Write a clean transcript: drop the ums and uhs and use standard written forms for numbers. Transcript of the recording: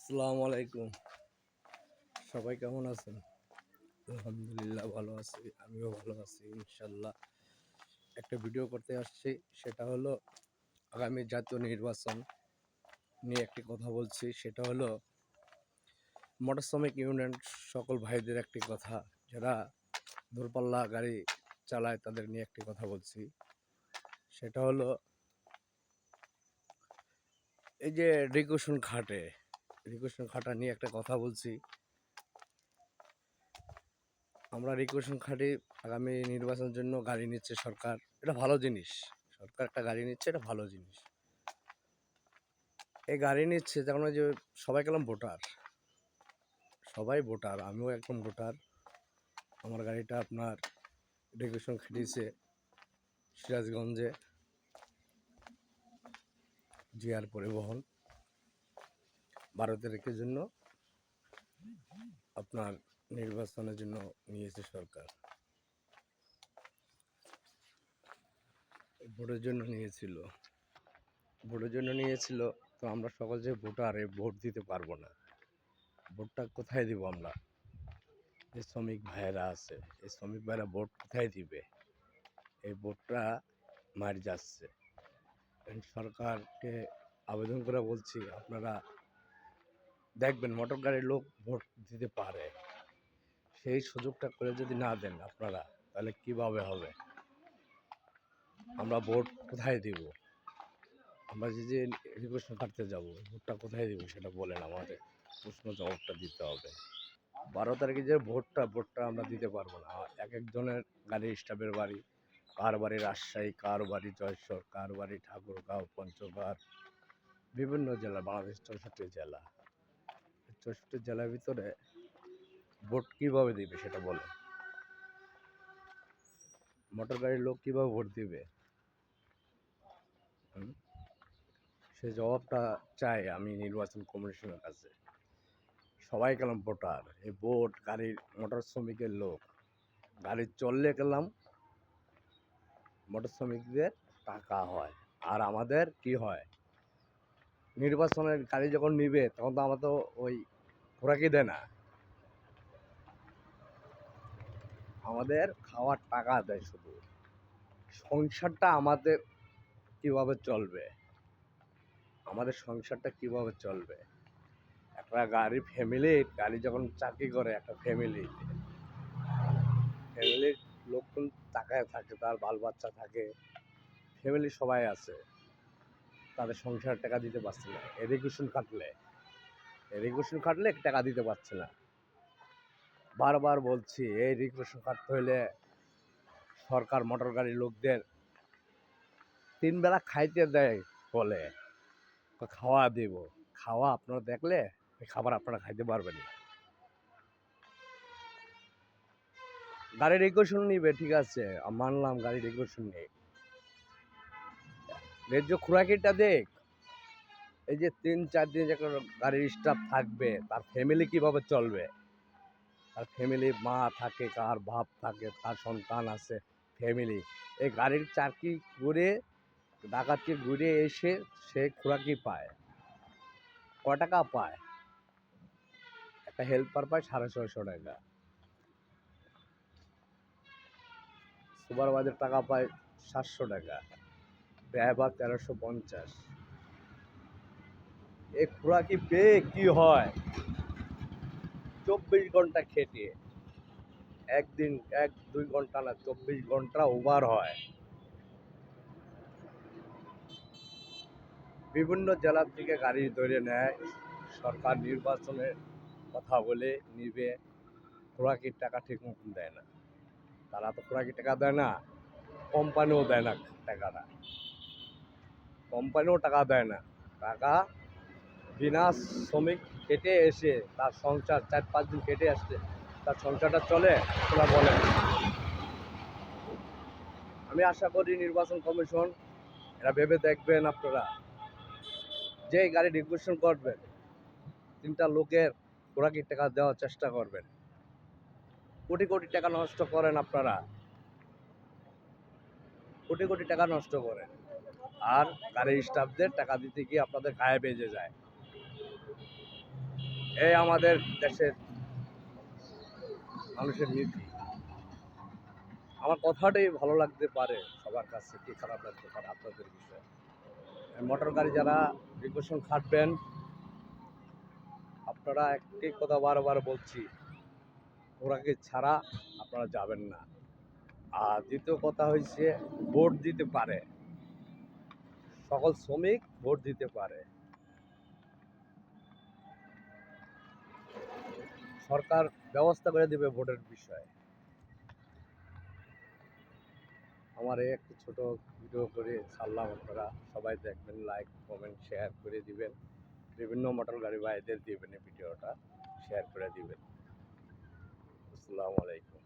আসসালামু আলাইকুম। সবাই কেমন আছেন? আলহামদুলিল্লাহ ভালো আছি। আমিও ভালো আছি ইনশাল্লাহ। একটা ভিডিও করতে আসছি, সেটা হলো আগামী জাতীয় নির্বাচন নিয়ে একটি কথা বলছি। সেটা হলো মোটর শ্রমিক ইউনিয়ন সকল ভাইদের একটি কথা, যারা দূরপাল্লা গাড়ি চালায় তাদের নিয়ে একটি কথা বলছি। সেটা হলো এই যে রিকুশন খাটা নিয়ে একটা কথা বলছি। আমরা রিকুশন খাটি আগামী নির্বাচনের জন্য গাড়ি নিচ্ছে সরকার, এটা ভালো জিনিস। সরকার একটা গাড়ি নিচ্ছে, এটা ভালো জিনিস। এই গাড়ি নিচ্ছে যেমন যে সবাই গেলাম ভোটার, সবাই ভোটার, আমিও একদম ভোটার। আমার গাড়িটা আপনার রিকুশন খাটিয়েছে সিরাজগঞ্জে, জিআর পরিবহন 12 তারিখের জন্য আপনার নির্বাচনের জন্য নিয়েছে সরকার। ভোটের জন্য নিয়েছিল। তো আমরা সকল যে ভোটার, ভোট দিতে পারবো না। ভোটটা কোথায় দিব আমরা? যে শ্রমিক ভাইয়েরা আছে, এই শ্রমিক ভাইয়েরা ভোট কোথায় দিবে? এই ভোটটা মার যাচ্ছে। সরকারকে আবেদন করে বলছি, আপনারা দেখবেন মোটর গাড়ির লোক ভোট দিতে পারে, সেই সুযোগটা করে যদি না দেন আপনারা, তাহলে কিভাবে হবে? আমরা ভোট কোথায় দিব? আমরা যে রিকোয়েশন কাটতে যাবো, ভোটটা কোথায় দিব সেটা বলেন আমাদের। প্রশ্ন জবাবটা দিতে হবে। 12 তারিখে যে ভোটটা আমরা দিতে পারবো না। এক একজনের গাড়ি, স্টাফের বাড়ি, কার বাড়ি রাজশাহী, কার বাড়ি যশোর, কার বাড়ি ঠাকুরগাঁও, পঞ্চগড়, বিভিন্ন জেলা, বাংলাদেশ 64 জেলা। 64 জেলার ভিতরে ভোট কীভাবে দিবে সেটা বলে। মোটর গাড়ির লোক কীভাবে ভোট দিবে? সে জবাবটা চাই আমি নির্বাচন কমিশনের কাছে। সবাই গেলাম ভোটার, এই ভোট গাড়ির মোটর শ্রমিকের লোক, গাড়ি চললে গেলাম মোটর শ্রমিকদের টাকা হয়। আর আমাদের কি হয়? নির্বাচনের গাড়ি যখন নিবে তখন তো আমরা তো ওই খোরাকি দেয় না, আমাদের খাওয়ার টাকা দেয় শুধু। সংসারটা আমাদের কিভাবে চলবে? আমাদের সংসারটা কিভাবে চলবে? একটা গাড়ি যখন চাকরি করে, একটা ফ্যামিলির লোকজন টাকায় থাকে, তার বাল বাচ্চা থাকে, ফ্যামিলি সবাই আছে, তাদের সংসার টাকা দিতে পারছে না। এরিগেশন কাটলে টাকা দিতে পারছে না। বারবার বলছি, এই রিকুয়েশন কাটতে হইলে সরকার মোটর গাড়ির লোকদের 3 বেলা খাইতে দেয়, বলে খাওয়া দেব। খাওয়া আপনারা দেখলে এই খাবার আপনারা খাইতে পারবেন না। গাড়ির রিকুয়েশন নিবে, ঠিক আছে, মানলাম গাড়ির রিকুয়েশন নেই, ন্যায্য খোরাকিটা দেখ। এই যে 3-4 দিন একটা গাড়ির স্টাফ থাকবে, তার ফ্যামিলি কিভাবে চলবে? তার ফ্যামিলি, মা থাকে, কার বাপ থাকে, তার সন্তান আছে, ফ্যামিলি। এই গাড়ির চাকরি করে, ডাকাতি ঘুরে এসে সে খোরাকি পায়, কয় টাকা পায়? একটা হেল্পার পায় 650 টাকা, সুপারভাইজার টাকা পায় 700 টাকা, ড্রাইভার 1350। এই খোরাকি পেয়ে কি হয়? 24 ঘন্টা খেটে, একদিন 1-2 ঘন্টা না, 24 ঘন্টা ওভার হয়। বিভিন্ন জেলার থেকে গাড়ি ধরে নেয় সরকার, নির্বাচনের কথা বলে নিবে, খোরাকির টাকা ঠিক মতন দেয় না। তারা তো খোরাকির টাকা দেয় না, কোম্পানিও দেয় না টাকাটা, টাকা বিনা শ্রমিক কেটে এসে তার সংসার 4-5 দিন কেটে আসছে, তার সংসারটা চলে, তোরা বলেন। আমি আশা করি নির্বাচন কমিশন এরা ভেবে দেখবেন, আপনারা যে গাড়ি রিকুয়েশন করবেন 3টা লোকের খোরাকির টাকা দেওয়ার চেষ্টা করবেন। কোটি কোটি টাকা নষ্ট করেন আপনারা, কোটি কোটি টাকা নষ্ট করেন, আর গাড়ির স্টাফদের টাকা দিতে গিয়ে আপনাদের গায়ে বেজে যায়। এই আমাদের দেশের মানুষের নীতি। আমার কথাটাই ভালো লাগতে পারে সবার কাছে, কি খারাপ লাগতে পারে আপনাদের বিষয়ে। মোটর গাড়ি যারা প্রিকশন খাটবেন, আপনারা একটি কথা বারবার বলছি, ওরাকে ছাড়া আপনারা যাবেন না। আর দ্বিতীয় কথা হয়েছে, ভোট দিতে পারে, সকল শ্রমিক ভোট দিতে পারে। সরকার ব্যবস্থা করে দেবে ভোটের বিষয়ে। আমার এই একটি ছোট ভিডিও করে ছাড়লাম, আপনারা সবাই দেখবেন, লাইক কমেন্ট শেয়ার করে দিবেন, বিভিন্ন মোটর গাড়ি ভাইদের দিবেন, এই ভিডিওটা শেয়ার করে দিবেন। আসসালামু আলাইকুম।